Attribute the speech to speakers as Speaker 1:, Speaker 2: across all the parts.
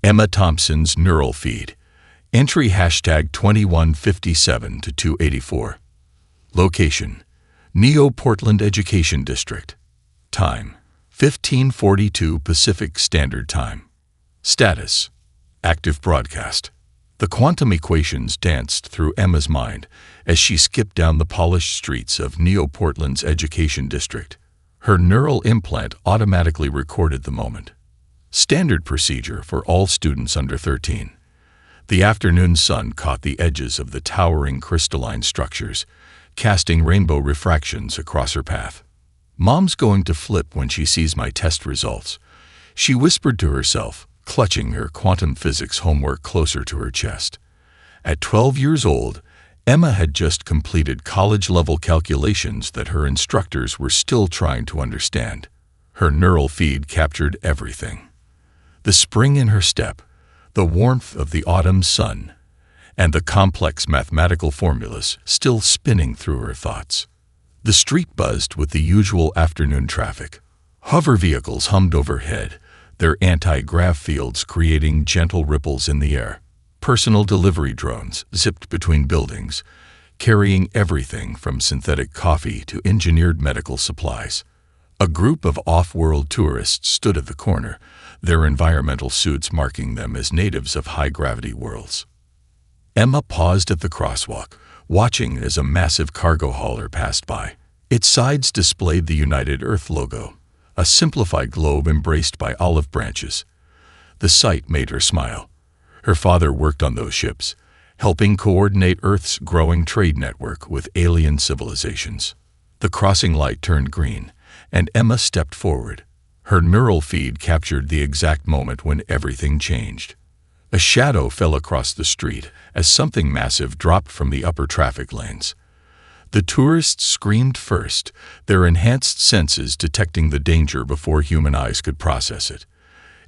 Speaker 1: Emma Thompson's neural feed. Entry hashtag 2157 to 284. Location: Neo Portland Education District. Time: 1542 Pacific Standard Time. Status: active broadcast. The quantum equations danced through Emma's mind as she skipped down the polished streets of Neo Portland's Education District. Her neural implant automatically recorded the moment. Standard procedure for all students under 13. The afternoon sun caught the edges of the towering crystalline structures, casting rainbow refractions across her path. "Mom's going to flip when she sees my test results," she whispered to herself, clutching her quantum physics homework closer to her chest. At 12 years old, Emma had just completed college-level calculations that her instructors were still trying to understand. Her neural feed captured everything: the spring in her step, the warmth of the autumn sun, and the complex mathematical formulas still spinning through her thoughts. The street buzzed with the usual afternoon traffic. Hover vehicles hummed overhead, their anti-grav fields creating gentle ripples in the air. Personal delivery drones zipped between buildings, carrying everything from synthetic coffee to engineered medical supplies. A group of off-world tourists stood at the corner, their environmental suits marking them as natives of high-gravity worlds. Emma paused at the crosswalk, watching as a massive cargo hauler passed by. Its sides displayed the United Earth logo, a simplified globe embraced by olive branches. The sight made her smile. Her father worked on those ships, helping coordinate Earth's growing trade network with alien civilizations. The crossing light turned green, and Emma stepped forward. Her neural feed captured the exact moment when everything changed. A shadow fell across the street as something massive dropped from the upper traffic lanes. The tourists screamed first, their enhanced senses detecting the danger before human eyes could process it.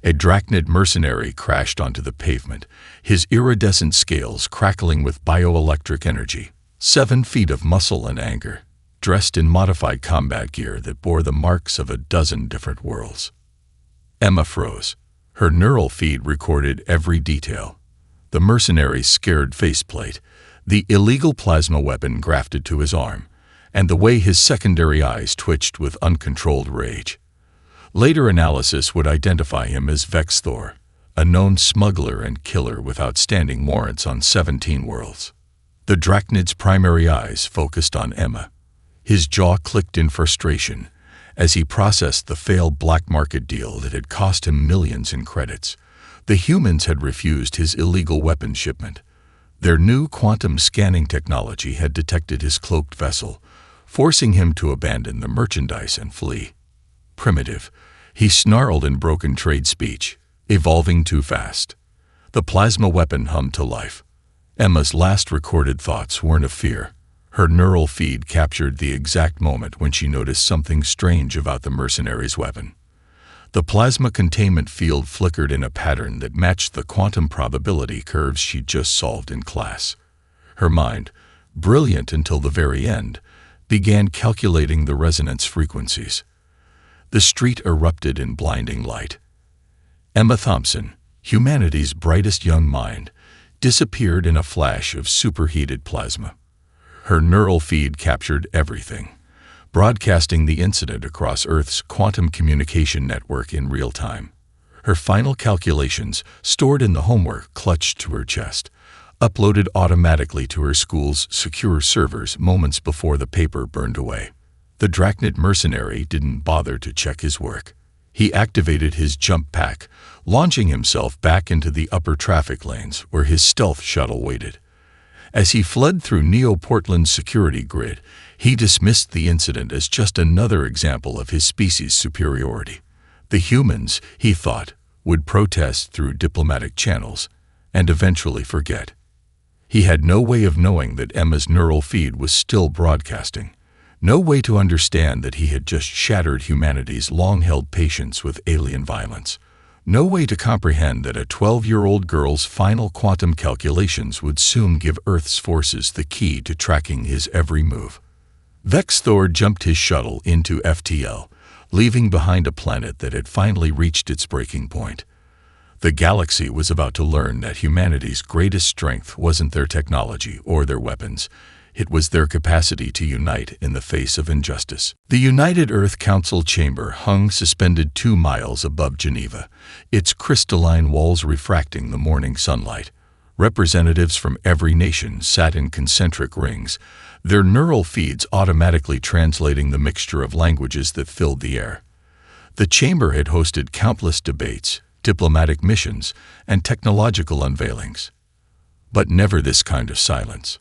Speaker 1: A Drachnid mercenary crashed onto the pavement, his iridescent scales crackling with bioelectric energy. 7 feet of muscle and anger, dressed in modified combat gear that bore the marks of a dozen different worlds. Emma froze. Her neural feed recorded every detail: the mercenary's scared faceplate, the illegal plasma weapon grafted to his arm, and the way his secondary eyes twitched with uncontrolled rage. Later analysis would identify him as Vexthor, a known smuggler and killer with outstanding warrants on 17 worlds. The Drachnid's primary eyes focused on Emma. His jaw clicked in frustration as he processed the failed black market deal that had cost him millions in credits. The humans had refused his illegal weapon shipment. Their new quantum scanning technology had detected his cloaked vessel, forcing him to abandon the merchandise and flee. Primitive, he snarled in broken trade speech, evolving too fast. The plasma weapon hummed to life. Emma's last recorded thoughts weren't of fear. Her neural feed captured the exact moment when she noticed something strange about the mercenary's weapon. The plasma containment field flickered in a pattern that matched the quantum probability curves she'd just solved in class. Her mind, brilliant until the very end, began calculating the resonance frequencies. The street erupted in blinding light. Emma Thompson, humanity's brightest young mind, disappeared in a flash of superheated plasma. Her neural feed captured everything, broadcasting the incident across Earth's quantum communication network in real time. Her final calculations, stored in the homework clutched to her chest, uploaded automatically to her school's secure servers moments before the paper burned away. The Drachnid mercenary didn't bother to check his work. He activated his jump pack, launching himself back into the upper traffic lanes where his stealth shuttle waited. As he fled through Neo Portland's security grid, he dismissed the incident as just another example of his species' superiority. The humans, he thought, would protest through diplomatic channels and eventually forget. He had no way of knowing that Emma's neural feed was still broadcasting. No way to understand that he had just shattered humanity's long-held patience with alien violence. No way to comprehend that a 12-year-old girl's final quantum calculations would soon give Earth's forces the key to tracking his every move. Vexthor jumped his shuttle into FTL, leaving behind a planet that had finally reached its breaking point. The galaxy was about to learn that humanity's greatest strength wasn't their technology or their weapons. It was their capacity to unite in the face of injustice. The United Earth Council chamber hung suspended 2 miles above Geneva, its crystalline walls refracting the morning sunlight. Representatives from every nation sat in concentric rings, their neural feeds automatically translating the mixture of languages that filled the air. The chamber had hosted countless debates, diplomatic missions, and technological unveilings. But never this kind of silence.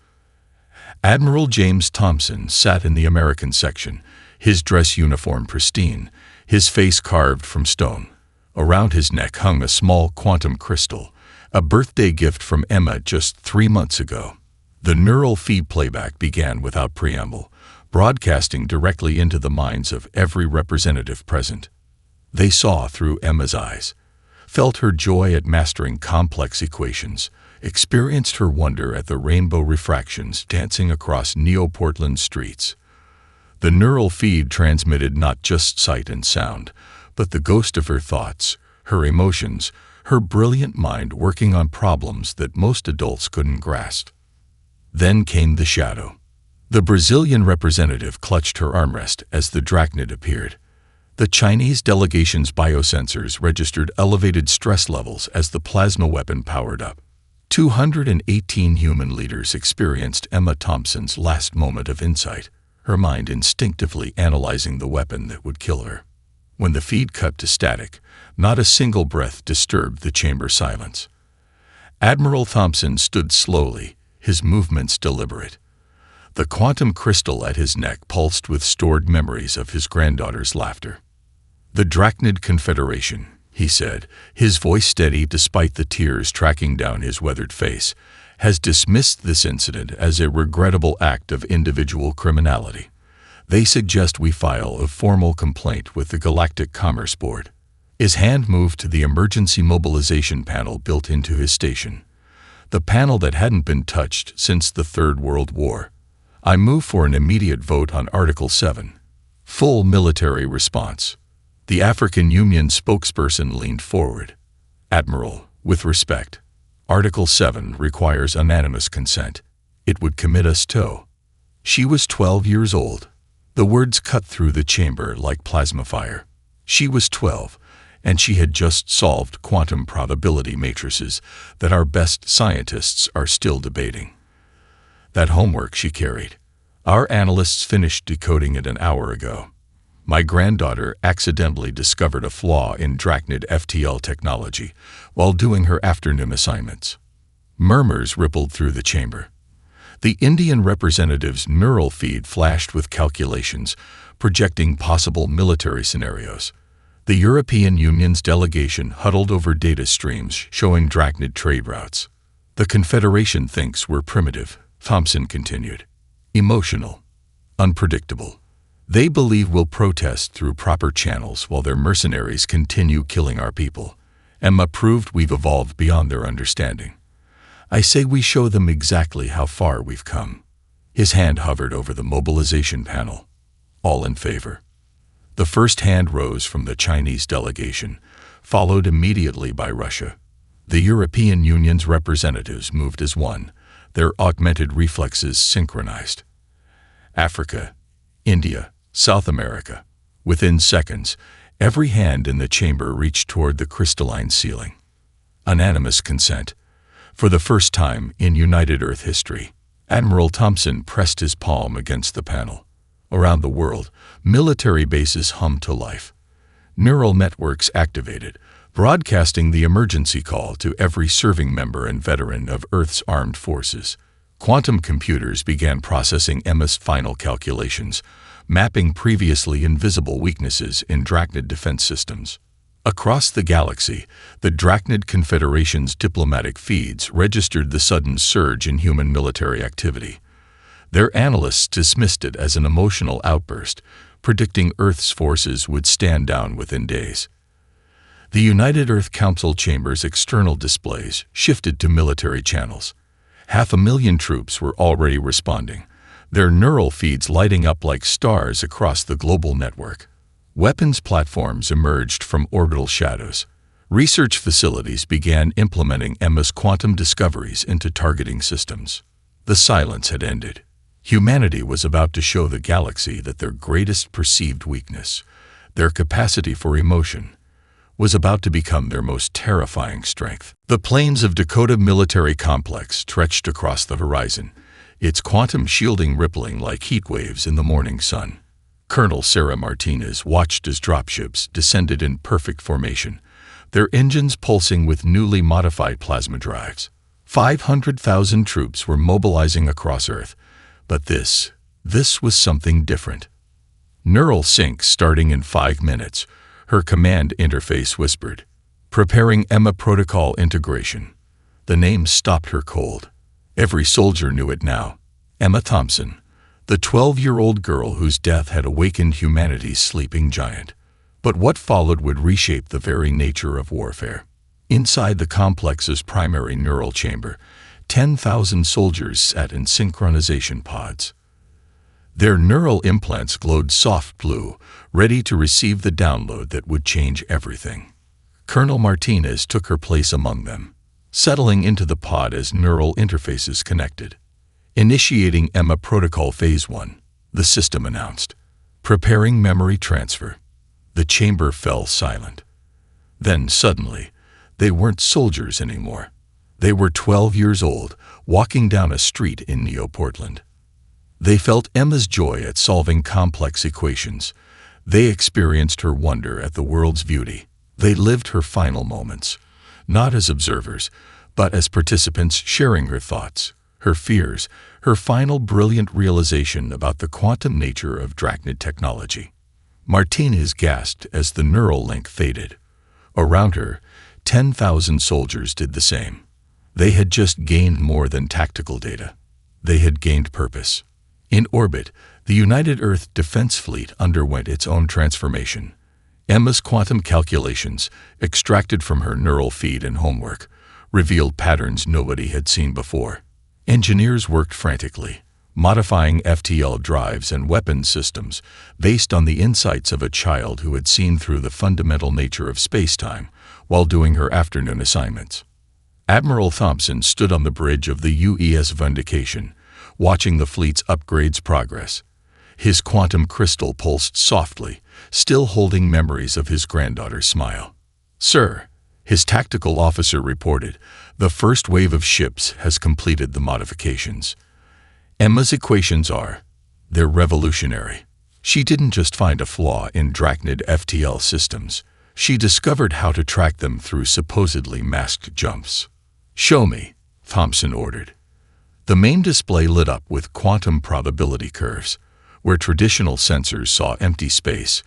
Speaker 1: Admiral James Thompson sat in the American section, his dress uniform pristine, his face carved from stone. Around his neck hung a small quantum crystal, a birthday gift from Emma just 3 months ago. The neural feed playback began without preamble, broadcasting directly into the minds of every representative present. They saw through Emma's eyes, felt her joy at mastering complex equations, experienced her wonder at the rainbow refractions dancing across Neo-Portland streets. The neural feed transmitted not just sight and sound, but the ghost of her thoughts, her emotions, her brilliant mind working on problems that most adults couldn't grasp. Then came the shadow. The Brazilian representative clutched her armrest as the drachnid appeared. The Chinese delegation's biosensors registered elevated stress levels as the plasma weapon powered up. 218 human leaders experienced Emma Thompson's last moment of insight, her mind instinctively analyzing the weapon that would kill her. When the feed cut to static, not a single breath disturbed the chamber silence. Admiral Thompson stood slowly, his movements deliberate. The quantum crystal at his neck pulsed with stored memories of his granddaughter's laughter. "The Drachnid Confederation," he said, his voice steady despite the tears tracking down his weathered face, "has dismissed this incident as a regrettable act of individual criminality. They suggest we file a formal complaint with the Galactic Commerce Board." His hand moved to the emergency mobilization panel built into his station, the panel that hadn't been touched since the Third World War. "I move for an immediate vote on Article 7. Full military response." The African Union spokesperson leaned forward. "Admiral, with respect, Article 7 requires unanimous consent. It would commit us to." She was 12 years old. The words cut through the chamber like plasma fire. She was 12, and she had just solved quantum probability matrices that our best scientists are still debating. That homework she carried. Our analysts finished decoding it an hour ago. My granddaughter accidentally discovered a flaw in Drachnid FTL technology while doing her afternoon assignments. Murmurs rippled through the chamber. The Indian representative's neural feed flashed with calculations, projecting possible military scenarios. The European Union's delegation huddled over data streams showing Drachnid trade routes. "The Confederation thinks we're primitive," Thompson continued. "Emotional. Unpredictable. They believe we'll protest through proper channels while their mercenaries continue killing our people. Emma proved we've evolved beyond their understanding. I say we show them exactly how far we've come." His hand hovered over the mobilization panel. All in favor. The first hand rose from the Chinese delegation, followed immediately by Russia. The European Union's representatives moved as one, their augmented reflexes synchronized. Africa, India, South America. Within seconds, every hand in the chamber reached toward the crystalline ceiling. Unanimous consent. For the first time in United Earth history, Admiral Thompson pressed his palm against the panel. Around the world, military bases hummed to life. Neural networks activated, broadcasting the emergency call to every serving member and veteran of Earth's armed forces. Quantum computers began processing Emma's final calculations, mapping previously invisible weaknesses in Drachnid defense systems. Across the galaxy, the Drachnid Confederation's diplomatic feeds registered the sudden surge in human military activity. Their analysts dismissed it as an emotional outburst, predicting Earth's forces would stand down within days. The United Earth Council chamber's external displays shifted to military channels. 500,000 troops were already responding, their neural feeds lighting up like stars across the global network. Weapons platforms emerged from orbital shadows, Research facilities began implementing Emma's quantum discoveries into targeting systems. The silence had ended. Humanity was about to show the galaxy that their greatest perceived weakness, their capacity for emotion, was about to become their most terrifying strength. The plains of Dakota Military Complex stretched across the horizon, its quantum shielding rippling like heat waves in the morning sun. Colonel Sarah Martinez watched as dropships descended in perfect formation, their engines pulsing with newly modified plasma drives. 500,000 troops were mobilizing across Earth, but this was something different. Neural sync starting in 5 minutes, her command interface whispered. Preparing Emma protocol integration. The name stopped her cold. Every soldier knew it now. Emma Thompson, the 12-year-old girl whose death had awakened humanity's sleeping giant. But what followed would reshape the very nature of warfare. Inside the complex's primary neural chamber, 10,000 soldiers sat in synchronization pods. Their neural implants glowed soft blue, ready to receive the download that would change everything. Colonel Martinez took her place among them, settling into the pod as neural interfaces connected. Initiating Emma Protocol Phase 1, the system announced. Preparing memory transfer. The chamber fell silent. Then, suddenly, they weren't soldiers anymore. They were 12 years old, walking down a street in Neo-Portland. They felt Emma's joy at solving complex equations. They experienced her wonder at the world's beauty. They lived her final moments, not as observers, but as participants sharing her thoughts, her fears, her final brilliant realization about the quantum nature of Drachnid technology. Martinez gasped as the neural link faded. Around her, 10,000 soldiers did the same. They had just gained more than tactical data. They had gained purpose. In orbit, the United Earth Defense Fleet underwent its own transformation. Emma's quantum calculations, extracted from her neural feed and homework, revealed patterns nobody had seen before. Engineers worked frantically, modifying FTL drives and weapons systems based on the insights of a child who had seen through the fundamental nature of space-time while doing her afternoon assignments. Admiral Thompson stood on the bridge of the UES Vindication, watching the fleet's upgrades progress. His quantum crystal pulsed softly, still holding memories of his granddaughter's smile. "Sir," his tactical officer reported, "the first wave of ships has completed the modifications. Emma's equations they're revolutionary." She didn't just find a flaw in Drachnid FTL systems. She discovered how to track them through supposedly masked jumps. "Show me," Thompson ordered. The main display lit up with quantum probability curves. Where traditional sensors saw empty space,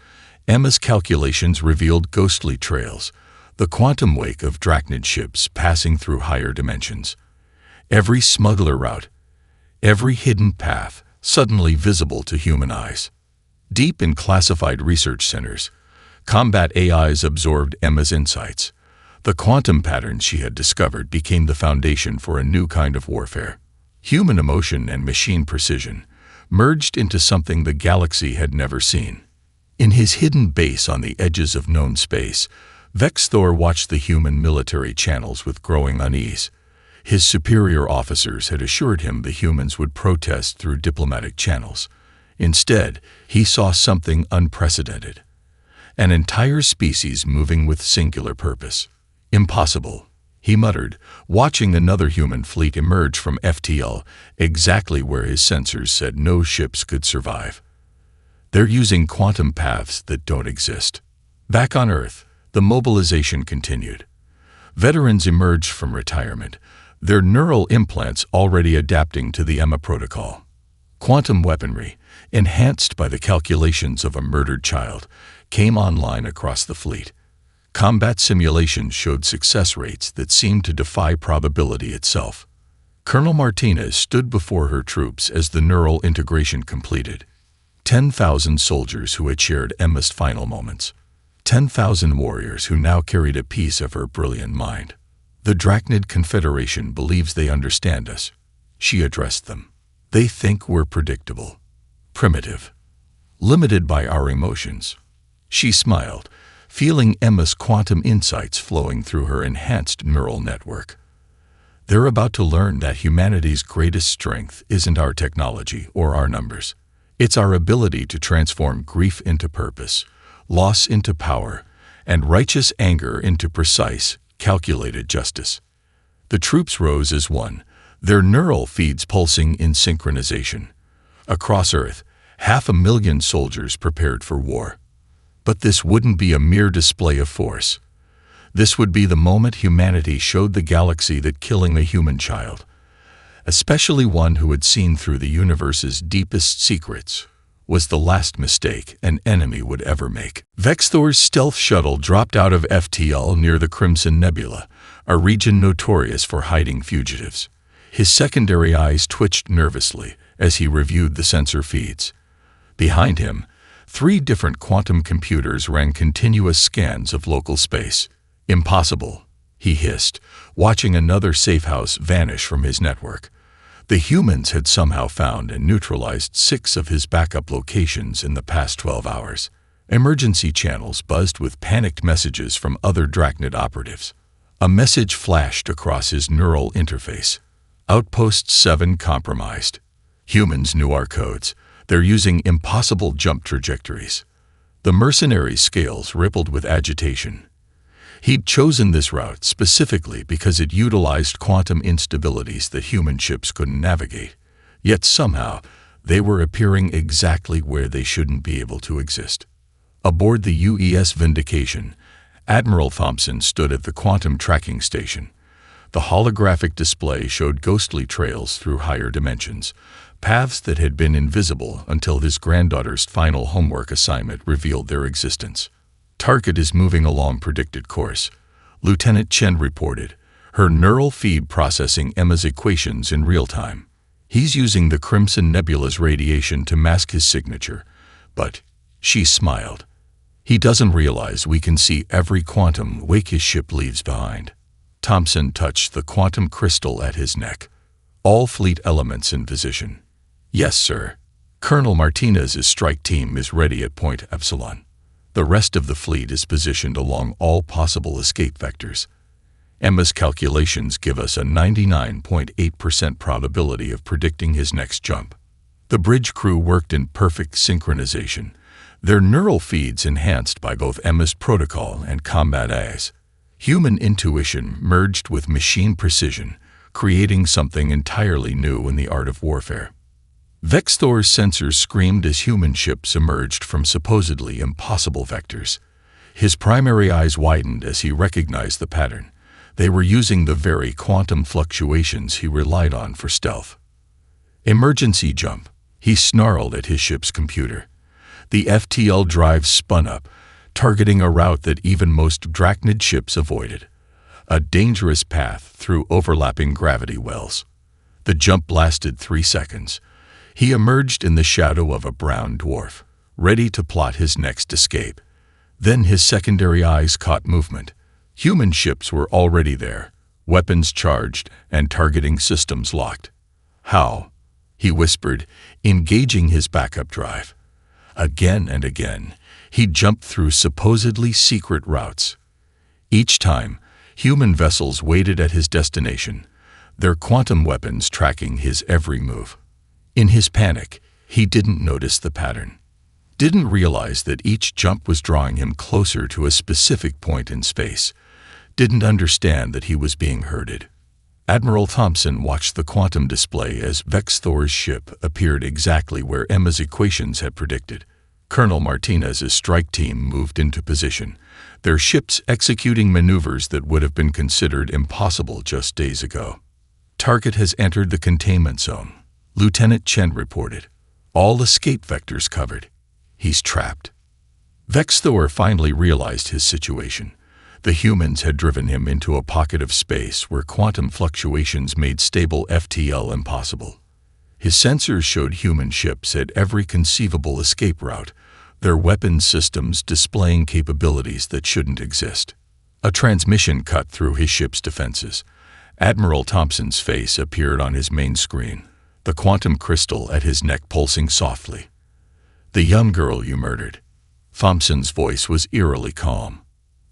Speaker 1: Emma's calculations revealed ghostly trails, the quantum wake of Drachnid ships passing through higher dimensions. Every smuggler route, every hidden path, suddenly visible to human eyes. Deep in classified research centers, combat AIs absorbed Emma's insights. The quantum patterns she had discovered became the foundation for a new kind of warfare. Human emotion and machine precision merged into something the galaxy had never seen. In his hidden base on the edges of known space, Vex Thor watched the human military channels with growing unease. His superior officers had assured him the humans would protest through diplomatic channels. Instead, he saw something unprecedented. An entire species moving with singular purpose. "Impossible," he muttered, watching another human fleet emerge from FTL, exactly where his sensors said no ships could survive. "They're using quantum paths that don't exist." Back on Earth, the mobilization continued. Veterans emerged from retirement, their neural implants already adapting to the Emma protocol. Quantum weaponry, enhanced by the calculations of a murdered child, came online across the fleet. Combat simulations showed success rates that seemed to defy probability itself. Colonel Martinez stood before her troops as the neural integration completed. 10,000 soldiers who had shared Emma's final moments. 10,000 warriors who now carried a piece of her brilliant mind. "The Drachnid Confederation believes they understand us," she addressed them. "They think we're predictable, primitive, limited by our emotions." She smiled, feeling Emma's quantum insights flowing through her enhanced neural network. They're about to learn that humanity's greatest strength isn't our technology or our numbers. It's our ability to transform grief into purpose, loss into power, and righteous anger into precise, calculated justice. The troops rose as one, their neural feeds pulsing in synchronization. Across Earth, 500,000 soldiers prepared for war. But this wouldn't be a mere display of force. This would be the moment humanity showed the galaxy that killing a human child, especially one who had seen through the universe's deepest secrets, was the last mistake an enemy would ever make. Vexthor's stealth shuttle dropped out of FTL near the Crimson Nebula, a region notorious for hiding fugitives. His secondary eyes twitched nervously as he reviewed the sensor feeds. Behind him, 3 different quantum computers ran continuous scans of local space. Impossible, he hissed, watching another safe house vanish from his network. The humans had somehow found and neutralized 6 of his backup locations in the past 12 hours. Emergency channels buzzed with panicked messages from other Drachnid operatives. A message flashed across his neural interface. Outpost 7 compromised. Humans knew our codes. They're using impossible jump trajectories. The Mercenary scales rippled with agitation. He'd chosen this route specifically because it utilized quantum instabilities that human ships couldn't navigate. Yet somehow, they were appearing exactly where they shouldn't be able to exist. Aboard the UES Vindication, Admiral Thompson stood at the quantum tracking station. The holographic display showed ghostly trails through higher dimensions, paths that had been invisible until his granddaughter's final homework assignment revealed their existence. Target is moving along predicted course, Lieutenant Chen reported, her neural feed processing Emma's equations in real time. He's using the Crimson Nebula's radiation to mask his signature, but she smiled. He doesn't realize we can see every quantum wake his ship leaves behind. Thompson touched the quantum crystal at his neck. All fleet elements in position. Yes, sir. Colonel Martinez's strike team is ready at Point Epsilon. The rest of the fleet is positioned along all possible escape vectors. Emma's calculations give us a 99.8% probability of predicting his next jump. The bridge crew worked in perfect synchronization, their neural feeds enhanced by both Emma's protocol and combat eyes. Human intuition merged with machine precision, creating something entirely new in the art of warfare. Vexthor's sensors screamed as human ships emerged from supposedly impossible vectors. His primary eyes widened as he recognized the pattern. They were using the very quantum fluctuations he relied on for stealth. Emergency jump, he snarled at his ship's computer. The FTL drive spun up, targeting a route that even most Drachnid ships avoided. A dangerous path through overlapping gravity wells. The jump lasted 3 seconds. He emerged in the shadow of a brown dwarf, ready to plot his next escape. Then his secondary eyes caught movement. Human ships were already there, weapons charged and targeting systems locked. How? He whispered, engaging his backup drive. Again and again, he jumped through supposedly secret routes. Each time, human vessels waited at his destination, their quantum weapons tracking his every move. In his panic, he didn't notice the pattern. Didn't realize that each jump was drawing him closer to a specific point in space. Didn't understand that he was being herded. Admiral Thompson watched the quantum display as Vexthor's ship appeared exactly where Emma's equations had predicted. Colonel Martinez's strike team moved into position, their ships executing maneuvers that would have been considered impossible just days ago. Target has entered the containment zone, Lieutenant Chen reported. All escape vectors covered. He's trapped. Vexthor finally realized his situation. The humans had driven him into a pocket of space where quantum fluctuations made stable FTL impossible. His sensors showed human ships at every conceivable escape route, their weapons systems displaying capabilities that shouldn't exist. A transmission cut through his ship's defenses. Admiral Thompson's face appeared on his main screen, the quantum crystal at his neck pulsing softly. "The young girl you murdered." Thompson's voice was eerily calm.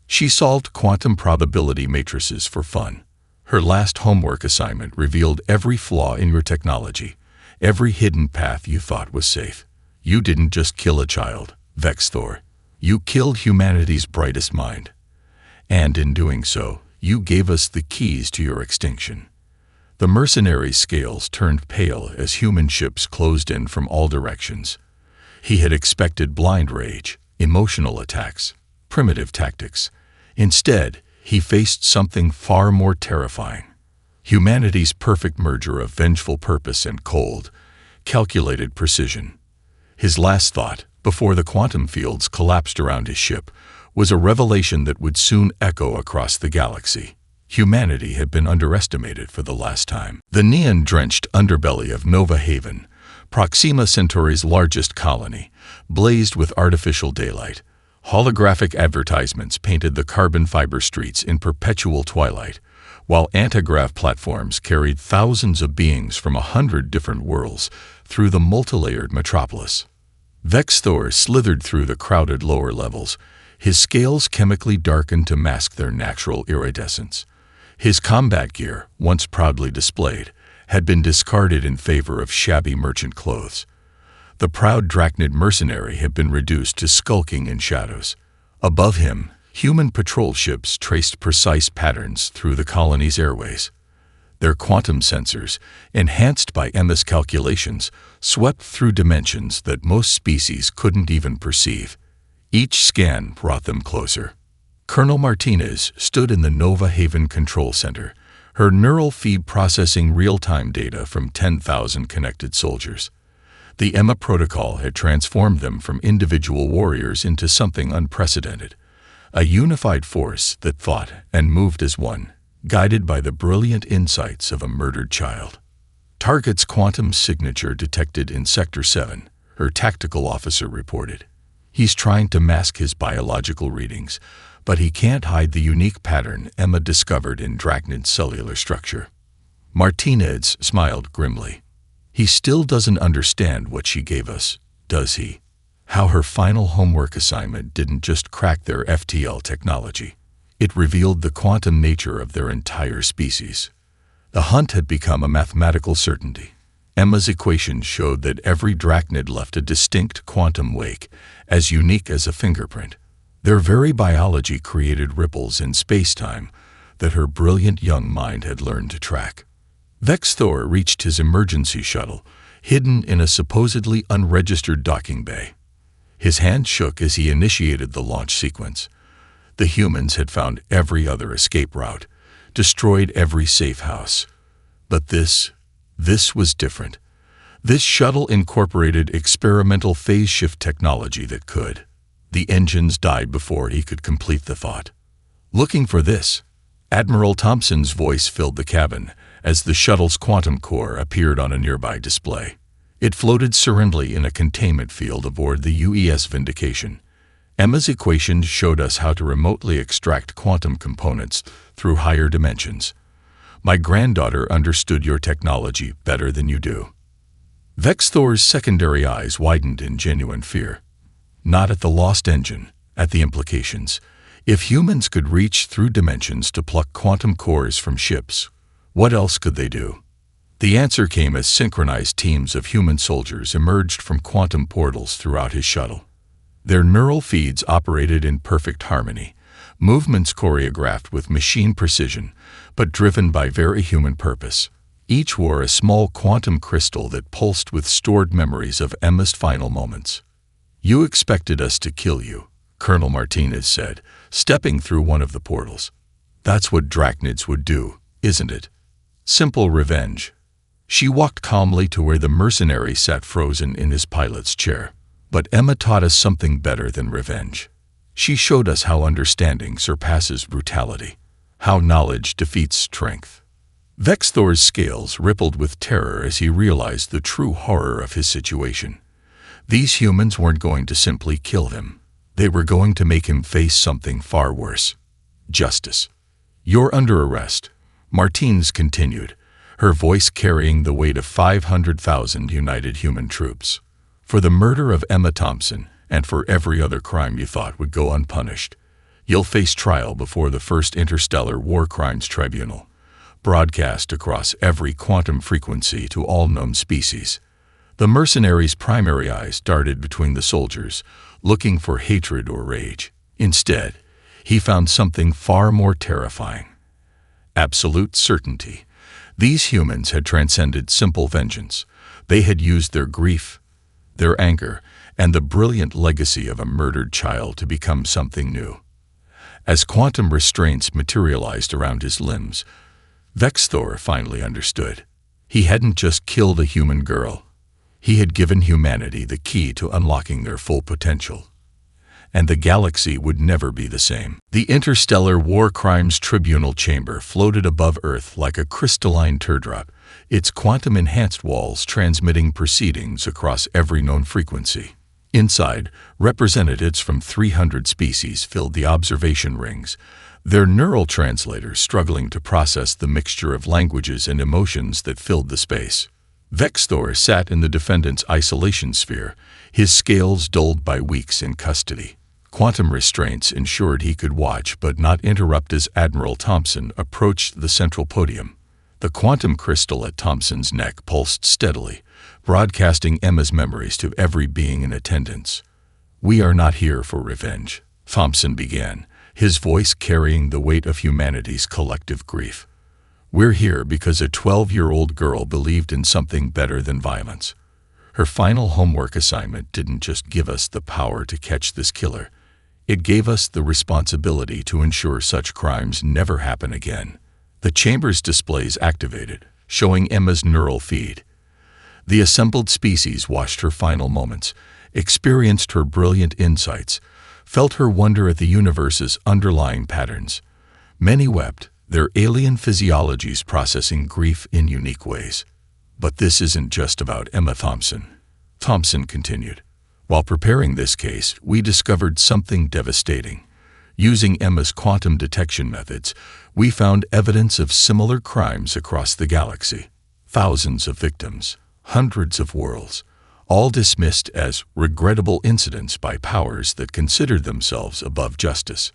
Speaker 1: She solved quantum probability matrices for fun. Her last homework assignment revealed every flaw in your technology, every hidden path you thought was safe. You didn't just kill a child, Vexthor. You killed humanity's brightest mind. And in doing so, you gave us the keys to your extinction. The mercenary's scales turned pale as human ships closed in from all directions. He had expected blind rage, emotional attacks, primitive tactics. Instead, he faced something far more terrifying. Humanity's perfect merger of vengeful purpose and cold, calculated precision. His last thought, before the quantum fields collapsed around his ship, was a revelation that would soon echo across the galaxy. Humanity had been underestimated for the last time. The neon-drenched underbelly of Nova Haven, Proxima Centauri's largest colony, blazed with artificial daylight. Holographic advertisements painted the carbon fiber streets in perpetual twilight, while antigrav platforms carried thousands of beings from 100 different worlds through the multilayered metropolis. Vexthor slithered through the crowded lower levels, his scales chemically darkened to mask their natural iridescence. His combat gear, once proudly displayed, had been discarded in favor of shabby merchant clothes. The proud Drachnid mercenary had been reduced to skulking in shadows. Above him, human patrol ships traced precise patterns through the colony's airways. Their quantum sensors, enhanced by Emma's calculations, swept through dimensions that most species couldn't even perceive. Each scan brought them closer. Colonel Martinez stood in the Nova Haven Control Center, her neural feed processing real-time data from 10,000 connected soldiers. The Emma protocol had transformed them from individual warriors into something unprecedented, a unified force that thought and moved as one, guided by the brilliant insights of a murdered child. Target's quantum signature detected in Sector 7, her tactical officer reported. He's trying to mask his biological readings, but he can't hide the unique pattern Emma discovered in Drachnid's cellular structure. Martinez smiled grimly. He still doesn't understand what she gave us, does he? How her final homework assignment didn't just crack their FTL technology. It revealed the quantum nature of their entire species. The hunt had become a mathematical certainty. Emma's equations showed that every Drachnid left a distinct quantum wake, as unique as a fingerprint. Their very biology created ripples in space-time that her brilliant young mind had learned to track. Vexthor reached his emergency shuttle, hidden in a supposedly unregistered docking bay. His hand shook as he initiated the launch sequence. The humans had found every other escape route, destroyed every safe house. But this was different. This shuttle incorporated experimental phase shift technology that could. The engines died before he could complete the thought. Looking for this, Admiral Thompson's voice filled the cabin as the shuttle's quantum core appeared on a nearby display. It floated serenely in a containment field aboard the UES Vindication. Emma's equations showed us how to remotely extract quantum components through higher dimensions. My granddaughter understood your technology better than you do. Vexthor's secondary eyes widened in genuine fear. Not at the lost engine, at the implications. If humans could reach through dimensions to pluck quantum cores from ships, what else could they do? The answer came as synchronized teams of human soldiers emerged from quantum portals throughout his shuttle. Their neural feeds operated in perfect harmony, movements choreographed with machine precision, but driven by very human purpose. Each wore a small quantum crystal that pulsed with stored memories of Emma's final moments. "You expected us to kill you," Colonel Martinez said, stepping through one of the portals. "That's what Drachnids would do, isn't it? Simple revenge." She walked calmly to where the mercenary sat frozen in his pilot's chair. But Emma taught us something better than revenge. She showed us how understanding surpasses brutality, how knowledge defeats strength. Vexthor's scales rippled with terror as he realized the true horror of his situation. These humans weren't going to simply kill him. They were going to make him face something far worse. Justice. "You're under arrest," Martinez continued, her voice carrying the weight of 500,000 united human troops. "For the murder of Emma Thompson And for every other crime you thought would go unpunished, you'll face trial before the first Interstellar War Crimes Tribunal, broadcast across every quantum frequency to all known species. The mercenary's primary eyes darted between the soldiers, looking for hatred or rage. Instead, he found something far more terrifying: absolute certainty. These humans had transcended simple vengeance. They had used their grief, their anger, and the brilliant legacy of a murdered child to become something new. As quantum restraints materialized around his limbs, Vexthor finally understood. He hadn't just killed a human girl. He had given humanity the key to unlocking their full potential. And the galaxy would never be the same. The Interstellar War Crimes Tribunal chamber floated above Earth like a crystalline teardrop, its quantum-enhanced walls transmitting proceedings across every known frequency. Inside, representatives from 300 species filled the observation rings, their neural translators struggling to process the mixture of languages and emotions that filled the space. Vexthor sat in the defendant's isolation sphere, his scales dulled by weeks in custody. Quantum restraints ensured he could watch but not interrupt as Admiral Thompson approached the central podium. The quantum crystal at Thompson's neck pulsed steadily, broadcasting Emma's memories to every being in attendance. "We are not here for revenge," Thompson began, his voice carrying the weight of humanity's collective grief. "We're here because a 12-year-old girl believed in something better than violence. Her final homework assignment didn't just give us the power to catch this killer. It gave us the responsibility to ensure such crimes never happen again." The chamber's displays activated, showing Emma's neural feed. The assembled species watched her final moments, experienced her brilliant insights, felt her wonder at the universe's underlying patterns. Many wept, their alien physiologies processing grief in unique ways. "But this isn't just about Emma Thompson," Thompson continued. "While preparing this case, we discovered something devastating. Using Emma's quantum detection methods, we found evidence of similar crimes across the galaxy. Thousands of victims, hundreds of worlds, all dismissed as regrettable incidents by powers that considered themselves above justice."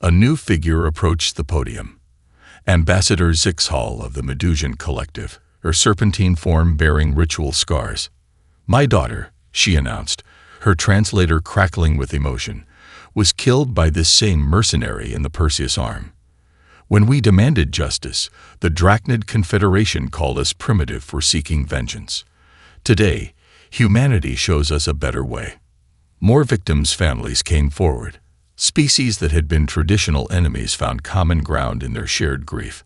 Speaker 1: A new figure approached the podium. Ambassador Zixhal of the Medusian Collective, her serpentine form bearing ritual scars. "My daughter," she announced, her translator crackling with emotion, "was killed by this same mercenary in the Perseus arm. When we demanded justice, the Drachnid Confederation called us primitive for seeking vengeance. Today, humanity shows us a better way." More victims' families came forward. Species that had been traditional enemies found common ground in their shared grief.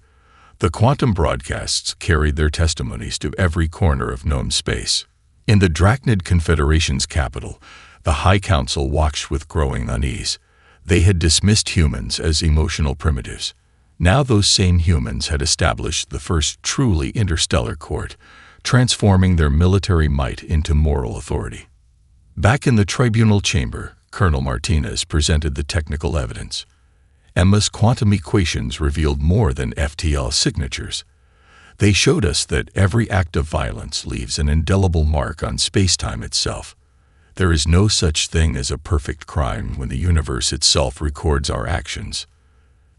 Speaker 1: The quantum broadcasts carried their testimonies to every corner of known space. In the Drachnid Confederation's capital, the High Council watched with growing unease. They had dismissed humans as emotional primitives. Now those same humans had established the first truly interstellar court, transforming their military might into moral authority. Back in the tribunal chamber, Colonel Martinez presented the technical evidence. Emma's quantum equations revealed more than FTL signatures. They showed us that every act of violence leaves an indelible mark on space-time itself. There is no such thing as a perfect crime when the universe itself records our actions.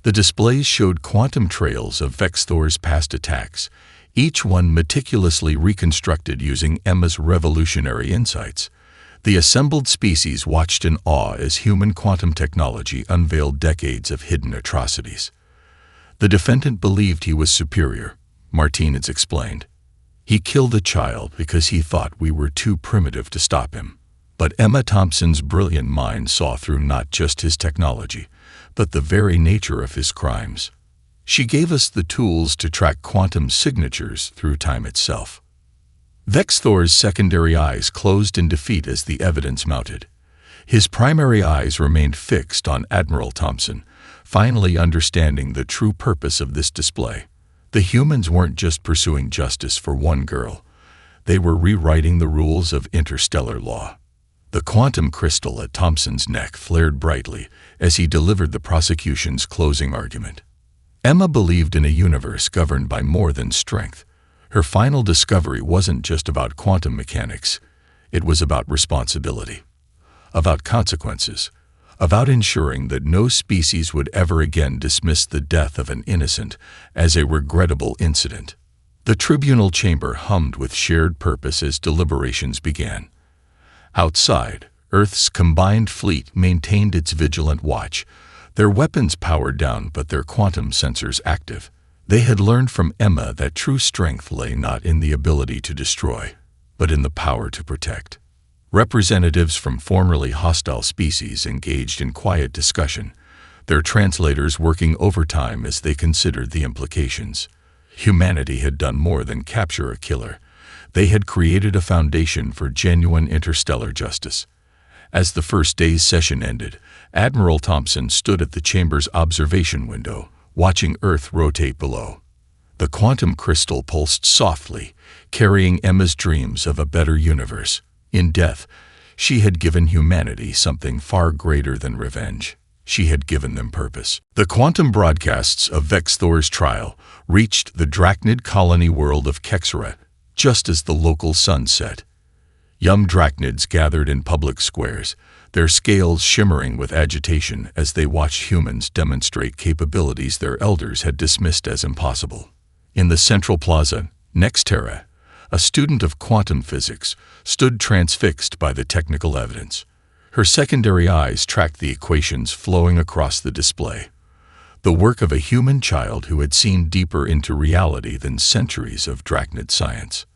Speaker 1: The displays showed quantum trails of Vexthor's past attacks, each one meticulously reconstructed using Emma's revolutionary insights. The assembled species watched in awe as human quantum technology unveiled decades of hidden atrocities. The defendant believed he was superior, Martinez explained. He killed a child because he thought we were too primitive to stop him. But Emma Thompson's brilliant mind saw through not just his technology, but the very nature of his crimes. She gave us the tools to track quantum signatures through time itself. Vexthor's secondary eyes closed in defeat as the evidence mounted. His primary eyes remained fixed on Admiral Thompson, finally understanding the true purpose of this display. The humans weren't just pursuing justice for one girl. They were rewriting the rules of interstellar law. The quantum crystal at Thompson's neck flared brightly as he delivered the prosecution's closing argument. Emma believed in a universe governed by more than strength. Her final discovery wasn't just about quantum mechanics. It was about responsibility. about consequences, about ensuring that no species would ever again dismiss the death of an innocent as a regrettable incident. The tribunal chamber hummed with shared purpose as deliberations began. Outside, Earth's combined fleet maintained its vigilant watch, their weapons powered down but their quantum sensors active. They had learned from Emma that true strength lay not in the ability to destroy, but in the power to protect. Representatives from formerly hostile species engaged in quiet discussion, their translators working overtime as they considered the implications. Humanity had done more than capture a killer. They had created a foundation for genuine interstellar justice. As the first day's session ended, Admiral Thompson stood at the chamber's observation window, watching Earth rotate below. The quantum crystal pulsed softly, carrying Emma's dreams of a better universe. In death, she had given humanity something far greater than revenge. She had given them purpose. The quantum broadcasts of Vexthor's trial reached the Drachnid colony world of Kexaret just as the local sun set. Young Drachnids gathered in public squares, their scales shimmering with agitation as they watched humans demonstrate capabilities their elders had dismissed as impossible. In the central plaza, Nextera, a student of quantum physics, stood transfixed by the technical evidence. Her secondary eyes tracked the equations flowing across the display, the work of a human child who had seen deeper into reality than centuries of Drachnid science.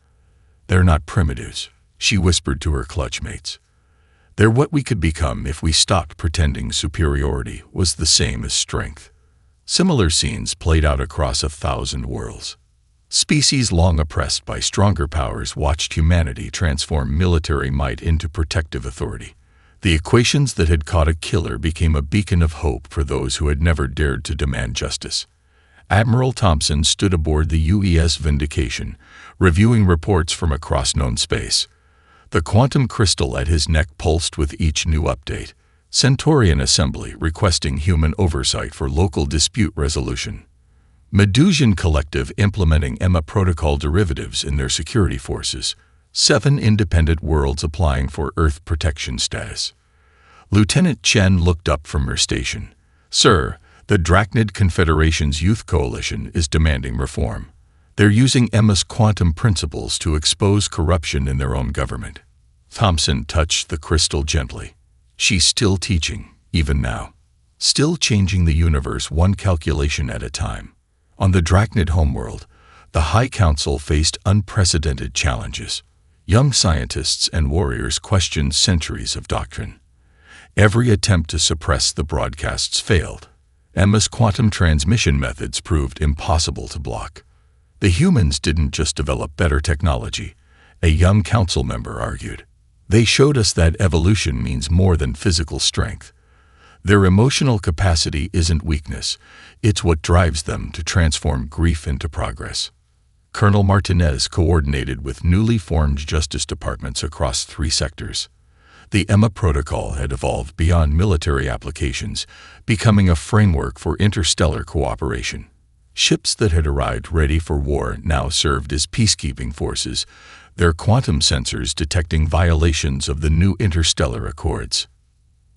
Speaker 1: "They're not primitives," she whispered to her clutchmates. "They're what we could become if we stopped pretending superiority was the same as strength." Similar scenes played out across 1,000 worlds. Species long oppressed by stronger powers watched humanity transform military might into protective authority. The equations that had caught a killer became a beacon of hope for those who had never dared to demand justice. Admiral Thompson stood aboard the UES Vindication, reviewing reports from across known space. The quantum crystal at his neck pulsed with each new update. Centaurian Assembly requesting human oversight for local dispute resolution. Medusian Collective implementing Emma protocol derivatives in their security forces. 7 independent worlds applying for Earth protection status. Lieutenant Chen looked up from her station. "Sir, the Drachnid Confederation's Youth Coalition is demanding reform. They're using Emma's quantum principles to expose corruption in their own government." Thompson touched the crystal gently. "She's still teaching, even now. Still changing the universe one calculation at a time." On the Drachnid homeworld, the High Council faced unprecedented challenges. Young scientists and warriors questioned centuries of doctrine. Every attempt to suppress the broadcasts failed. Emma's quantum transmission methods proved impossible to block. The humans didn't just develop better technology, a young council member argued. They showed us that evolution means more than physical strength. Their emotional capacity isn't weakness, it's what drives them to transform grief into progress. Colonel Martinez coordinated with newly formed justice departments across 3 sectors. The Emma Protocol had evolved beyond military applications, becoming a framework for interstellar cooperation. Ships that had arrived ready for war now served as peacekeeping forces, their quantum sensors detecting violations of the new interstellar accords.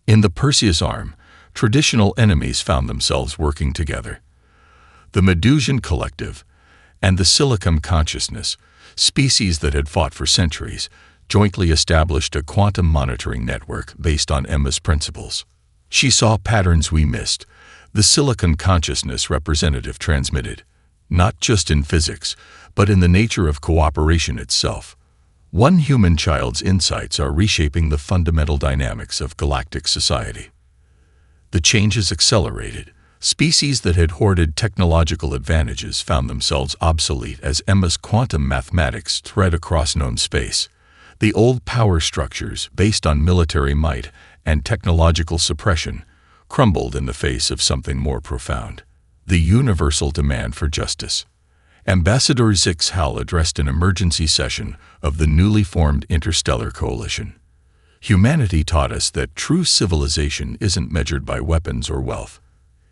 Speaker 1: In the Perseus Arm, traditional enemies found themselves working together. The Medusian Collective and the Silicon Consciousness, species that had fought for centuries, jointly established a quantum monitoring network based on Emma's principles. She saw patterns we missed, the Silicon Consciousness representative transmitted, not just in physics, but in the nature of cooperation itself. One human child's insights are reshaping the fundamental dynamics of galactic society. The changes accelerated. Species that had hoarded technological advantages found themselves obsolete as Emma's quantum mathematics thread across known space. The old power structures, based on military might and technological suppression, crumbled in the face of something more profound: the universal demand for justice. Ambassador Zix Hal addressed an emergency session of the newly formed Interstellar Coalition. Humanity taught us that true civilization isn't measured by weapons or wealth.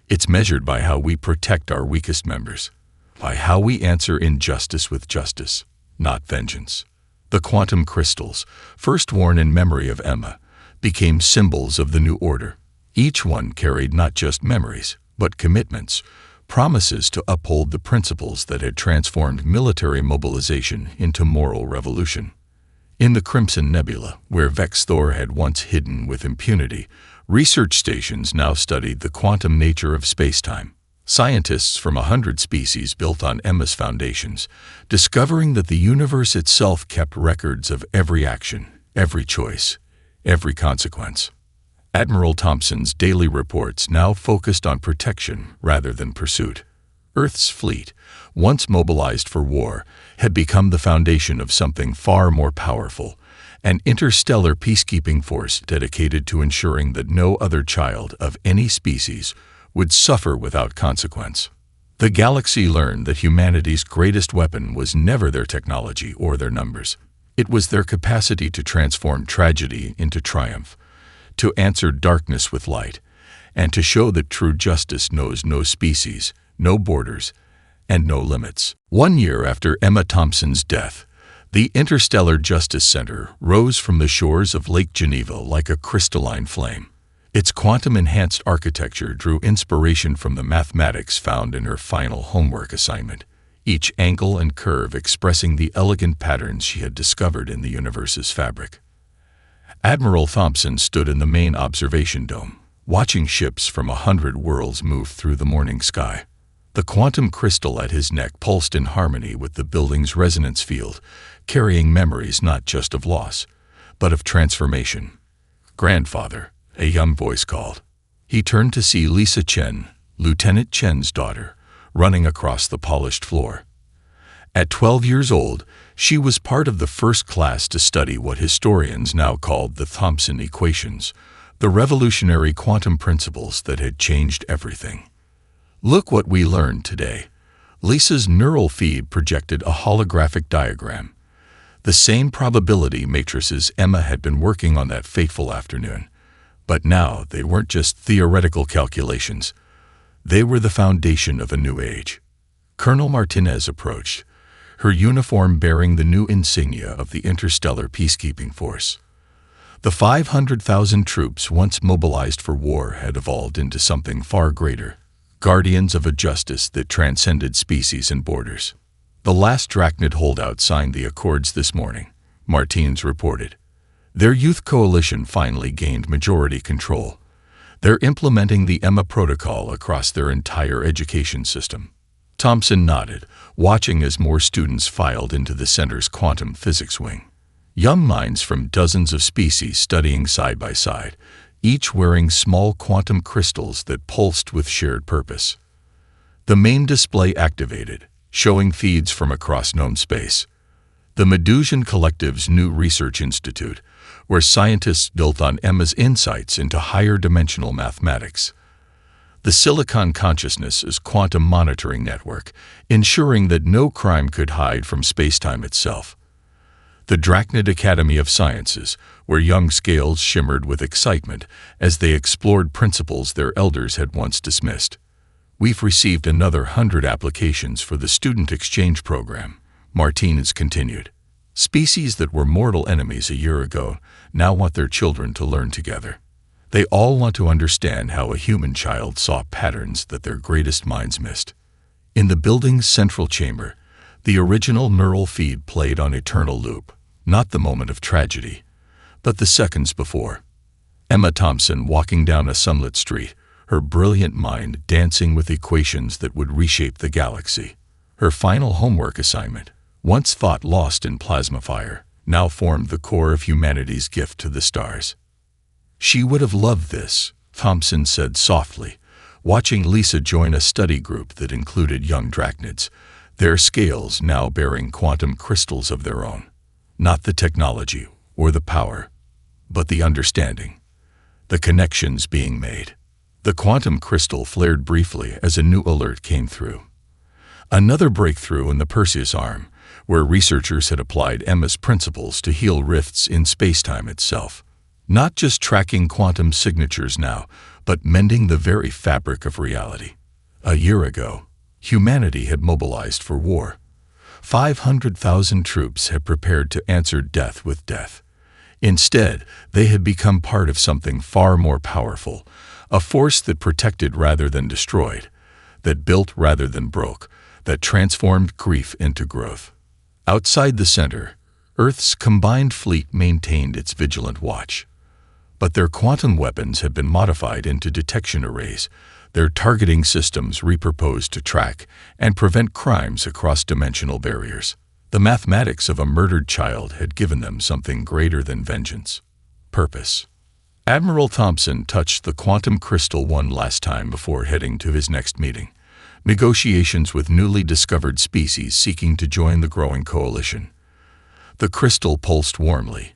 Speaker 1: It's measured by how we protect our weakest members, by how we answer injustice with justice, not vengeance. The quantum crystals, first worn in memory of Emma, became symbols of the new order. Each one carried not just memories, but commitments, promises to uphold the principles that had transformed military mobilization into moral revolution. In the Crimson Nebula, where Vex Thor had once hidden with impunity, research stations now studied the quantum nature of spacetime. Scientists from 100 species built on Emma's foundations, discovering that the universe itself kept records of every action, every choice, every consequence. Admiral Thompson's daily reports now focused on protection rather than pursuit. Earth's fleet, once mobilized for war, had become the foundation of something far more powerful, an interstellar peacekeeping force dedicated to ensuring that no other child of any species would suffer without consequence. The galaxy learned that humanity's greatest weapon was never their technology or their numbers. It was their capacity to transform tragedy into triumph, to answer darkness with light, and to show that true justice knows no species, no borders, and no limits. 1 year after Emma Thompson's death, the Interstellar Justice Center rose from the shores of Lake Geneva like a crystalline flame. Its quantum-enhanced architecture drew inspiration from the mathematics found in her final homework assignment, each angle and curve expressing the elegant patterns she had discovered in the universe's fabric. Admiral Thompson stood in the main observation dome, watching ships from 100 worlds move through the morning sky. The quantum crystal at his neck pulsed in harmony with the building's resonance field, carrying memories not just of loss, but of transformation. "Grandfather," a young voice called. He turned to see Lisa Chen, Lieutenant Chen's daughter, running across the polished floor. At 12 years old, she was part of the first class to study what historians now called the Thomson equations, the revolutionary quantum principles that had changed everything. "Look what we learned today." Lisa's neural feed projected a holographic diagram, the same probability matrices Emma had been working on that fateful afternoon. But now they weren't just theoretical calculations. They were the foundation of a new age. Colonel Martinez approached, her uniform bearing the new insignia of the Interstellar Peacekeeping Force. The 500,000 troops once mobilized for war had evolved into something far greater, guardians of a justice that transcended species and borders. "The last Drachnid holdout signed the accords this morning," Martinez reported. "Their youth coalition finally gained majority control. They're implementing the Emma Protocol across their entire education system." Thompson nodded, watching as more students filed into the center's quantum physics wing. Young minds from dozens of species studying side by side, each wearing small quantum crystals that pulsed with shared purpose. The main display activated, showing feeds from across known space. The Medusian Collective's new research institute, where scientists built on Emma's insights into higher dimensional mathematics. The Silicon Consciousness's quantum monitoring network, ensuring that no crime could hide from spacetime itself. The Drachnid Academy of Sciences, where young scales shimmered with excitement as they explored principles their elders had once dismissed. "We've received another 100 applications for the student exchange program," Martinez continued. "Species that were mortal enemies a year ago now want their children to learn together. They all want to understand how a human child saw patterns that their greatest minds missed." In the building's central chamber, the original neural feed played on eternal loop, not the moment of tragedy, but the seconds before. Emma Thompson walking down a sunlit street, her brilliant mind dancing with equations that would reshape the galaxy. Her final homework assignment, once thought lost in plasma fire, now formed the core of humanity's gift to the stars. "She would have loved this," Thompson said softly, watching Lisa join a study group that included young Drachnids, their scales now bearing quantum crystals of their own. Not the technology or the power, but the understanding, the connections being made. The quantum crystal flared briefly as a new alert came through. Another breakthrough in the Perseus arm, where researchers had applied Emma's principles to heal rifts in spacetime itself. Not just tracking quantum signatures now, but mending the very fabric of reality. A year ago, humanity had mobilized for war. 500,000 troops had prepared to answer death with death. Instead, they had become part of something far more powerful, a force that protected rather than destroyed, that built rather than broke, that transformed grief into growth. Outside the center, Earth's combined fleet maintained its vigilant watch. But their quantum weapons had been modified into detection arrays, their targeting systems repurposed to track and prevent crimes across dimensional barriers. The mathematics of a murdered child had given them something greater than vengeance: purpose. Admiral Thompson touched the quantum crystal one last time before heading to his next meeting, negotiations with newly discovered species seeking to join the growing coalition. The crystal pulsed warmly,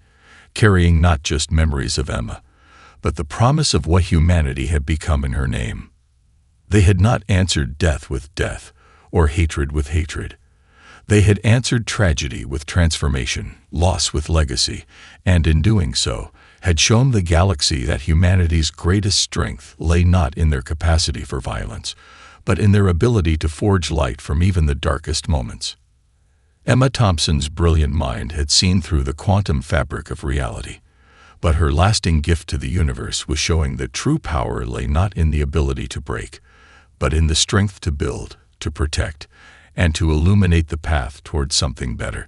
Speaker 1: carrying not just memories of Emma, but the promise of what humanity had become in her name. They had not answered death with death, or hatred with hatred. They had answered tragedy with transformation, loss with legacy, and in doing so, had shown the galaxy that humanity's greatest strength lay not in their capacity for violence, but in their ability to forge light from even the darkest moments. Emma Thompson's brilliant mind had seen through the quantum fabric of reality, but her lasting gift to the universe was showing that true power lay not in the ability to break, but in the strength to build, to protect, and to illuminate the path towards something better.